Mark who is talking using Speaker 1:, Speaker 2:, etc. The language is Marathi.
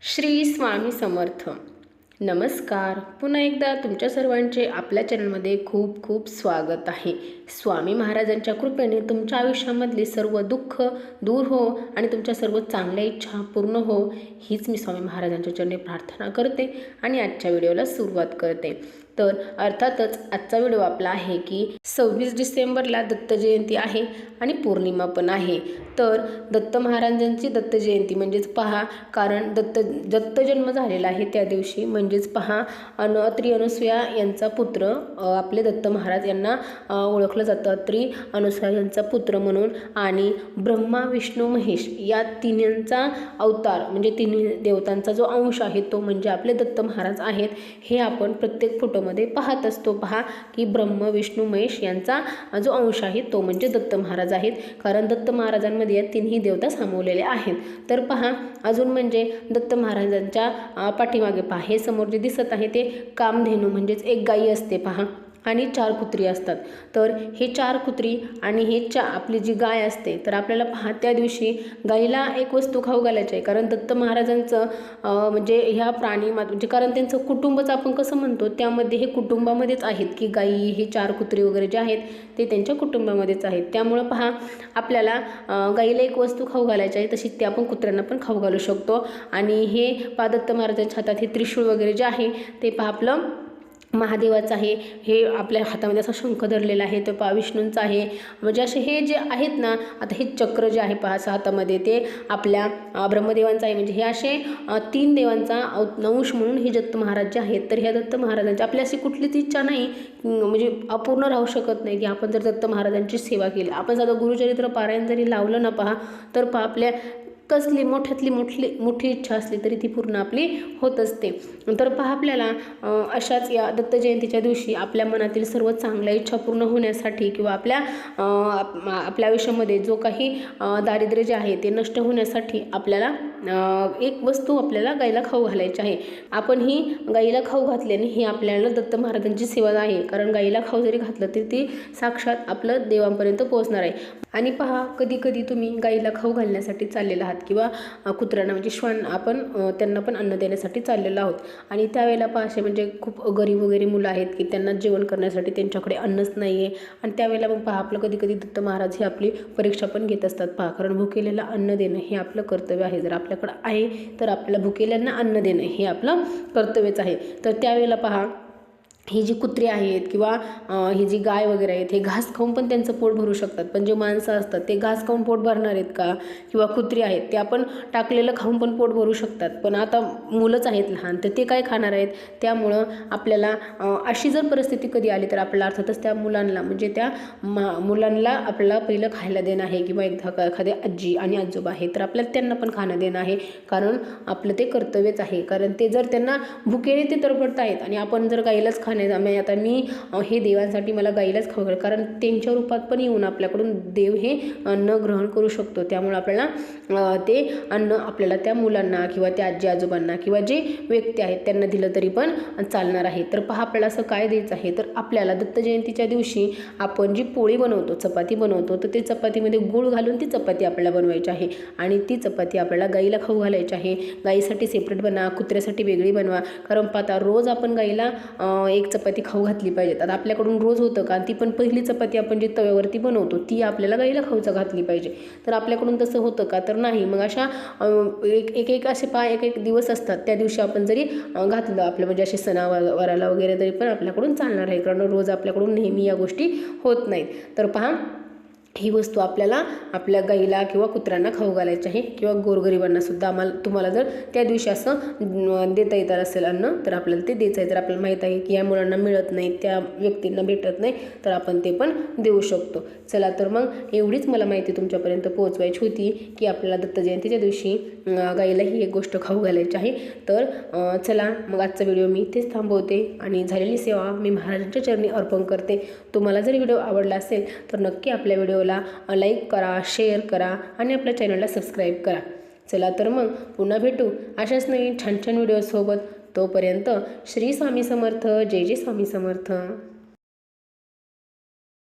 Speaker 1: श्री स्वामी समर्थ. नमस्कार. पुन्हा एकदा तुमच्या सर्वांचे आपल्या चॅनलमध्ये खूप खूप स्वागत आहे. स्वामी महाराजांच्या कृपेने तुमच्या आयुष्यामधले सर्व दुःख दूर हो आणि तुमच्या सर्व चांगल्या इच्छा पूर्ण हो, हीच मी स्वामी महाराजांच्या चरणी प्रार्थना करते आणि आजच्या व्हिडिओला सुरुवात करते. तर अर्थातच आजचा व्हिडिओ आपला आहे की 26 डिसेंबरला दत्त जयंती आहे आणि पौर्णिमा पण आहे. तर दत्त महाराजांची दत्त जयंती म्हणजेच पहा, कारण दत्त जन्म झालेला आहे त्या दिवशी, म्हणजेच पहा अत्री अनुसूया यांचा पुत्र आपले दत्त महाराज यांना ओळखलं जातं अत्री अनुसूया यांचा पुत्र म्हणून. आणि ब्रह्मा विष्णू महेश या तिन्हींचा अवतार म्हणजे तिन्ही देवतांचा जो अंश आहे तो म्हणजे आपले दत्त महाराज आहेत. हे आपण प्रत्येक फोटोमध्ये पाहत असतो. पहा की ब्रह्म विष्णू महेश यांचा जो अंश आहे तो म्हणजे दत्त महाराज आहेत, कारण दत्त महाराजांमध्ये या तिन्ही देवता सामावलेल्या आहेत. तर पहा अजून म्हणजे दत्त महाराजांच्या पाठीमागे पहा, हे समोर जे दिसत आहे ते कामधेनू म्हणजेच एक गायी असते पहा, आणि 4 कुत्री असतात. तर हे 4 कुत्री आणि हे आपली जी गाय असते, तर आपल्याला पहा त्या दिवशी गाईला एक वस्तू खाऊ घालायची आहे, कारण दत्त महाराजांचं म्हणजे ह्या प्राणी म्हणजे कारण त्यांचं कुटुंबच आपण कसं म्हणतो त्यामध्ये हे कुटुंबामध्येच आहेत की गाई हे 4 कुत्री वगैरे जे आहेत ते त्यांच्या कुटुंबामध्येच आहेत. त्यामुळं पहा आपल्याला गाईला एक वस्तू खाऊ घालायची आहे, तशी ते आपण कुत्र्यांना पण खाऊ घालू शकतो. आणि हे पहा दत्त महाराजांच्या हातात हे त्रिशूळ वगैरे जे आहे ते पहा आपलं महादेवाचं आहे. हे आपल्या हातामध्ये असा शंख धरलेला आहे तो पहा विष्णूंचा आहे. म्हणजे असे हे जे आहेत ना, आता हे चक्र जे आहे पहा हातामध्ये ते आपल्या ब्रह्मदेवांचं आहे. म्हणजे हे असे 3 देवांचा अंश म्हणून हे दत्त महाराज जे आहेत. तर ह्या दत्त महाराजांची आपली अशी कुठलीच इच्छा नाही म्हणजे अपूर्ण राहू शकत नाही की आपण जर दत्त महाराजांची सेवा केली. आपण साधं गुरुचरित्र पारायण जरी लावलं ना पहा, तर पहा आपल्या कसली मोठी इच्छा असली तरी ती पूर्ण आपली होत असते. तर पहा आपल्याला अशाच या दत्त जयंतीच्या दिवशी आपल्या मनातील सर्व चांगल्या इच्छा पूर्ण होण्यासाठी किंवा आपल्या आयुष्यामध्ये जो काही दारिद्र्य जे आहे ते नष्ट होण्यासाठी आपल्याला एक वस्तू आपल्याला गाईला खाऊ घालायची आहे. आपण ही गाईला खाऊ घातल्याने ही आपल्याला दत्त महाराजांची सेवा आहे, कारण गाईला खाऊ जरी घातलं तरी ती साक्षात आपलं देवांपर्यंत पोहोचणार आहे. आणि पहा कधी कधी तुम्ही गाईला खाऊ घालण्यासाठी चाललेला आहात किंवा कुत्र्यांना म्हणजे श्वान आपण त्यांना पण अन्न देण्यासाठी चाललेलो आहोत, आणि त्यावेळेला पहा असे म्हणजे खूप गरीब वगैरे मुलं आहेत की त्यांना जेवण करण्यासाठी त्यांच्याकडे अन्नच नाही आहे. आणि त्यावेळेला मग पहा आपलं कधी कधी दत्त महाराज हे आपली परीक्षा पण घेत असतात पहा, कारण भुकेलेला अन्न देणं हे आपलं कर्तव्य आहे. जर आपल्याकडं आहे तर आपल्याला भुकेल्यांना अन्न देणं हे आपलं कर्तव्यच आहे. तर त्यावेळेला पहा ही जी कुत्री आहेत किंवा ही जी गाय वगैरे आहेत हे घास खाऊन पण त्यांचं पोट भरू शकतात, पण जे माणसं असतात ते घास खाऊन पोट भरणार आहेत का? किंवा कुत्री आहेत ते आपण टाकलेलं खाऊन पण पोट भरू शकतात, पण आता मुलंच आहेत लहान तर ते काय खाणार आहेत? त्यामुळं आपल्याला अशी जर परिस्थिती कधी आली तर आपल्याला अर्थातच त्या मुलांना म्हणजे त्या मुलांना आपल्याला पहिलं खायला देणं आहे, किंवा एखाद्या आजी आणि आजोबा आहे तर आपल्याला त्यांना पण खाणं देणं आहे, कारण आपलं ते कर्तव्यच आहे. कारण ते जर त्यांना भुकेने ते तरफडत आहेत आणि आपण जर गाईलाच आता मी हे देवांसाठी मला गाईलाच खाऊ घाल, कारण त्यांच्या रूपात पण येऊन आपल्याकडून देव हे अन्न ग्रहण करू शकतो. त्यामुळे आपल्याला ते अन्न आपल्याला त्या मुलांना किंवा त्या आजी आजोबांना किंवा जे व्यक्ती आहेत त्यांना दिलं तरी पण चालणार आहे. तर पहा आपल्याला असं काय द्यायचं आहे, तर आपल्याला दत्त जयंतीच्या दिवशी आपण जी पोळी बनवतो चपाती बनवतो, तर ते चपातीमध्ये गूळ घालून ती चपाती आपल्याला बनवायची आहे आणि ती चपाती आपल्याला गाईला खाऊ घालायची आहे. गाईसाठी सेपरेट बनवा, कुत्र्यासाठी वेगळी बनवा, कारण पाहता रोज आपण गाईला एक चपाती खाऊ घातली पाहिजे. आता आपल्याकडून रोज होतं का? ती पण पहिली चपाती आपण जी तव्यावरती बनवतो ती आपल्याला गाईला खाऊचा घातली पाहिजे. तर आपल्याकडून तसं होतं का? तर नाही. मग अशा एक असे एक दिवस असतात त्या दिवशी आपण जरी घातलं आपलं म्हणजे असे सणावाराला वगैरे तरी पण आपल्याकडून चालणार आहे, कारण रोज आपल्याकडून नेहमी या गोष्टी होत नाहीत. तर पहा ही वस्तू आपल्याला आपल्या गाईला किंवा कुत्र्यांना खाऊ घालायची आहे, किंवा गोरगरिबांना सुद्धा तुम्हाला जर त्या दिवशी असं देता येत असेल अन्न तर आपल्याला ते द्यायचं आहे. तर आपल्याला माहीत आहे की या मुलांना मिळत नाही, त्या व्यक्तींना भेटत नाही, तर आपण ते पण देऊ शकतो. चला तर मग एवढीच मला माहिती तुमच्यापर्यंत पोहोचवायची होती की आपल्याला दत्त जयंतीच्या दिवशी गाईला ही एक गोष्ट खाऊ घालायची आहे. तर चला मग आजचा व्हिडिओ मी इथेच थांबवते आणि झालेली सेवा मी महाराजांच्या चरणी अर्पण करते. तुम्हाला जर व्हिडिओ आवडला असेल तर नक्की आपल्या व्हिडिओला लाईक करा, शेअर करा आणि आपल्या चॅनलला सबस्क्राईब करा. चला तर मग पुन्हा भेटू अशाच नवीन छान छान व्हिडिओसोबत. तोपर्यंत श्री स्वामी समर्थ. जय जय स्वामी समर्थ.